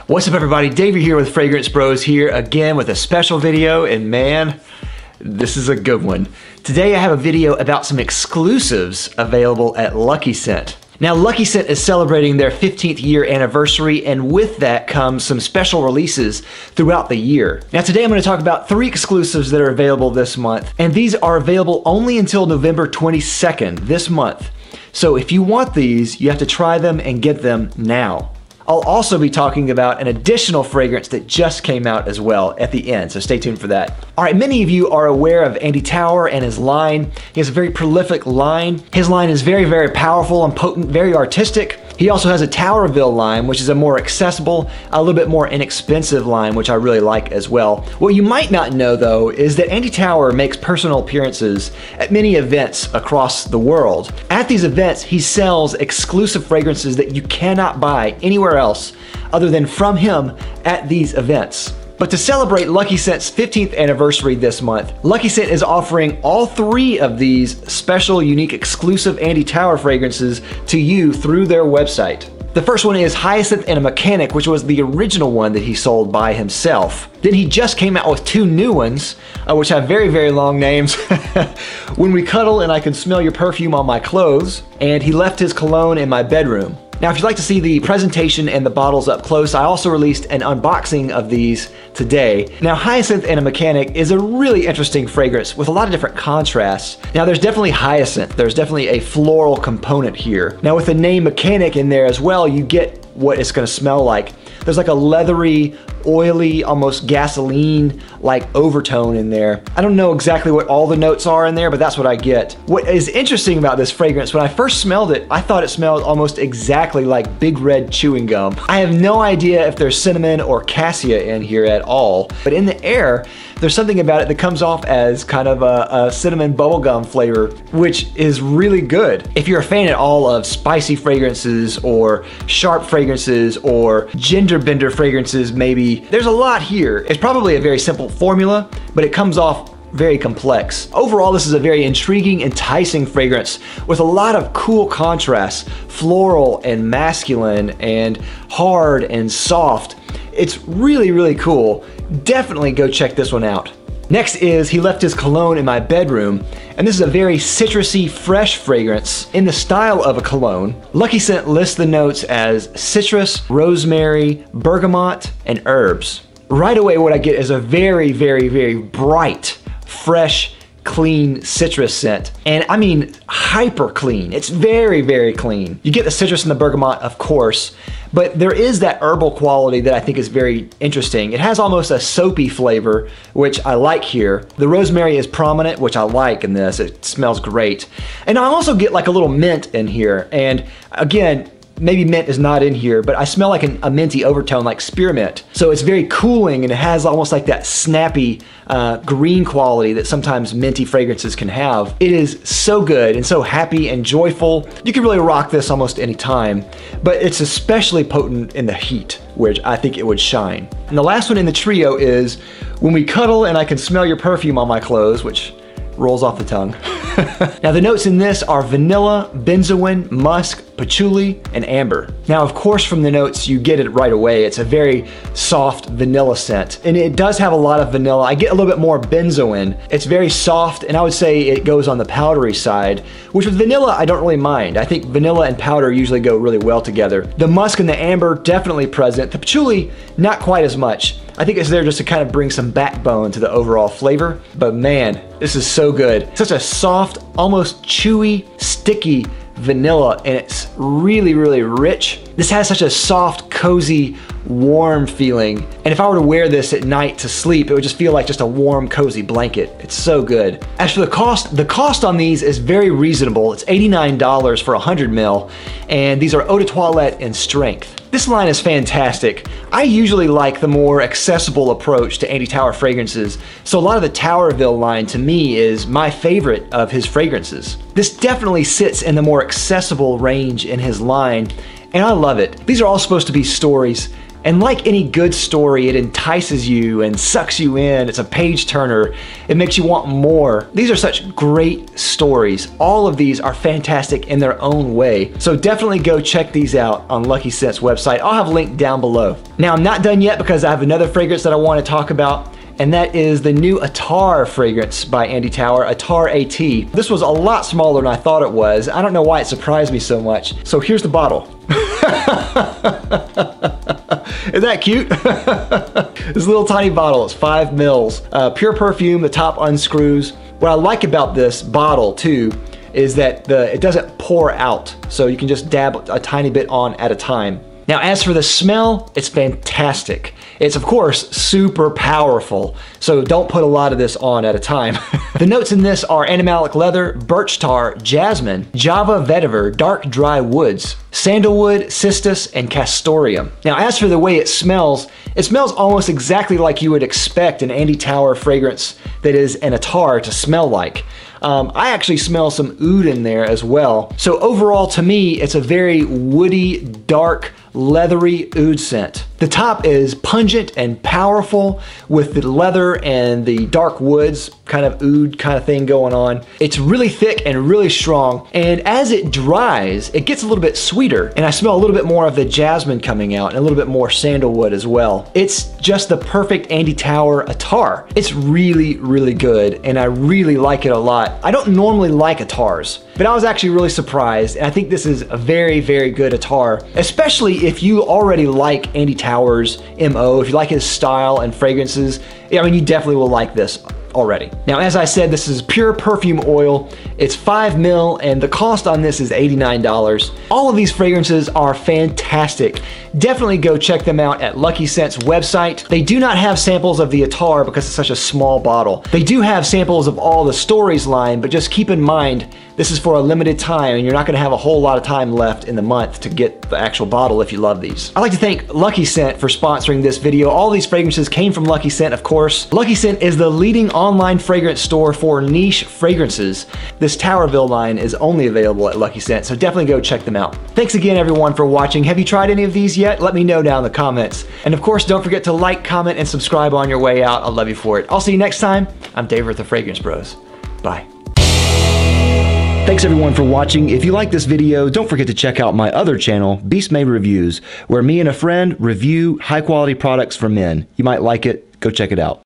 What's up everybody, Davey here with Fragrance Bros here again with a special video, and man, this is a good one. Today I have a video about some exclusives available at Luckyscent. Now Luckyscent is celebrating their 15th year anniversary, and with that comes some special releases throughout the year. Now today I'm going to talk about 3 exclusives that are available this month, and these are available only until November 22nd this month. So if you want these, you have to try them and get them now. I'll also be talking about an additional fragrance that just came out as well at the end, so stay tuned for that. All right, many of you are aware of Andy Tauer and his line. He has a very prolific line. His line is very, very powerful and potent, very artistic. He also has a Tauerville line, which is a more accessible, a little bit more inexpensive line, which I really like as well. What you might not know though is that Andy Tauer makes personal appearances at many events across the world. At these events, he sells exclusive fragrances that you cannot buy anywhere else other than from him at these events. But to celebrate Luckyscent's 15th anniversary this month, Luckyscent is offering all 3 of these special, unique, exclusive Andy Tauer fragrances to you through their website. The first one is Hyacinth and a Mechanic, which was the original one that he sold by himself. Then he just came out with 2 new ones, which have very, very long names. When We Cuddle and I Can Smell Your Perfume on My Clothes, and He Left His Cologne in My Bedroom. Now, if you'd like to see the presentation and the bottles up close, I also released an unboxing of these today. Now, Hyacinth and a Mechanic is a really interesting fragrance with a lot of different contrasts. Now, there's definitely hyacinth. There's definitely a floral component here. Now, with the name Mechanic in there as well, you get what it's gonna smell like. There's like a leathery, oily, almost gasoline-like overtone in there. I don't know exactly what all the notes are in there, but that's what I get. What is interesting about this fragrance, when I first smelled it, I thought it smelled almost exactly like Big Red chewing gum. I have no idea if there's cinnamon or cassia in here at all, but in the air, there's something about it that comes off as kind of a cinnamon bubblegum flavor, which is really good. If you're a fan at all of spicy fragrances or sharp fragrances or gender bender fragrances maybe, there's a lot here. It's probably a very simple formula, but it comes off very complex. Overall, this is a very intriguing, enticing fragrance with a lot of cool contrasts, floral and masculine and hard and soft. It's really, really cool. Definitely go check this one out. Next is He Left His Cologne in My Bedroom, and this is a very citrusy, fresh fragrance in the style of a cologne. Luckyscent lists the notes as citrus, rosemary, bergamot, and herbs. Right away, what I get is a very, very, very bright, fresh, clean citrus scent. And I mean hyper clean. It's very, very clean. You get the citrus and the bergamot, of course, but there is that herbal quality that I think is very interesting. It has almost a soapy flavor, which I like here. The rosemary is prominent, which I like in this. It smells great. And I also get like a little mint in here. And again, maybe mint is not in here, but I smell like a minty overtone, like spearmint. So it's very cooling, and it has almost like that snappy green quality that sometimes minty fragrances can have. It is so good and so happy and joyful. You can really rock this almost any time, but it's especially potent in the heat, which I think it would shine. And the last one in the trio is When We Cuddle and I Can Smell Your Perfume on My Clothes, which rolls off the tongue. Now the notes in this are vanilla, benzoin, musk, patchouli, and amber. Now of course from the notes you get it right away. It's a very soft vanilla scent, and it does have a lot of vanilla. I get a little bit more benzoin. It's very soft, and I would say it goes on the powdery side, which with vanilla I don't really mind. I think vanilla and powder usually go really well together. The musk and the amber definitely present. The patchouli, not quite as much. I think it's there just to kind of bring some backbone to the overall flavor, but man, this is so good. Such a soft, almost chewy, sticky vanilla, and it's really, really rich. This has such a soft, cozy, warm feeling. And if I were to wear this at night to sleep, it would just feel like just a warm, cozy blanket. It's so good. As for the cost on these is very reasonable. It's $89 for 100 ml, and these are eau de toilette in strength. This line is fantastic. I usually like the more accessible approach to Andy Tauer fragrances, so a lot of the Tauerville line to me is my favorite of his fragrances. This definitely sits in the more accessible range in his line, and I love it. These are all supposed to be stories, And like any good story, it entices you and sucks you in. It's a page turner. It makes you want more. These are such great stories. All of these are fantastic in their own way. So definitely go check these out on Luckyscent's website. I'll have a link down below. Now, I'm not done yet because I have another fragrance that I want to talk about, and that is the new Attar fragrance by Andy Tauer, Attar AT. This was a lot smaller than I thought it was. I don't know why it surprised me so much. So here's the bottle. Isn't that cute? This little tiny bottle, it's 5 mils. Pure perfume, the top unscrews. What I like about this bottle too is that it doesn't pour out, so you can just dab a tiny bit on at a time. Now, as for the smell, it's fantastic. It's, of course, super powerful, so don't put a lot of this on at a time. The notes in this are animalic leather, birch tar, jasmine, Java vetiver, dark dry woods, sandalwood, cistus, and castoreum. Now, as for the way it smells almost exactly like you would expect an Andy Tauer fragrance that is an Attar to smell like. I actually smell some oud in there as well. So overall, to me, it's a very woody, dark, leathery oud scent. The top is pungent and powerful with the leather and the dark woods kind of oud kind of thing going on. It's really thick and really strong, and as it dries, it gets a little bit sweeter, and I smell a little bit more of the jasmine coming out and a little bit more sandalwood as well. It's just the perfect Andy Tauer Attar. It's really, really good, and I really like it a lot. I don't normally like Attars, but I was actually really surprised, and I think this is a very, very good Attar, especially if you already like Andy Tauer's MO, if you like his style and fragrances. I mean, you definitely will like this already. Now, as I said, this is pure perfume oil. It's 5 mil, and the cost on this is $89. All of these fragrances are fantastic. Definitely go check them out at Luckyscent's website. They do not have samples of the Attar because it's such a small bottle. They do have samples of all the Stories line, but just keep in mind, this is for a limited time, and you're not gonna have a whole lot of time left in the month to get the actual bottle if you love these. I'd like to thank Luckyscent for sponsoring this video. All these fragrances came from Luckyscent, of course. Luckyscent is the leading online fragrance store for niche fragrances. This Tauerville line is only available at Luckyscent, so definitely go check them out. Thanks again, everyone, for watching. Have you tried any of these yet? Let me know down in the comments. And of course, don't forget to like, comment, and subscribe on your way out. I'll love you for it. I'll see you next time. I'm Dave with the Fragrance Bros. Bye. Thanks everyone for watching. If you like this video, don't forget to check out my other channel, Beast Made Reviews, where me and a friend review high quality products for men. You might like it. Go check it out.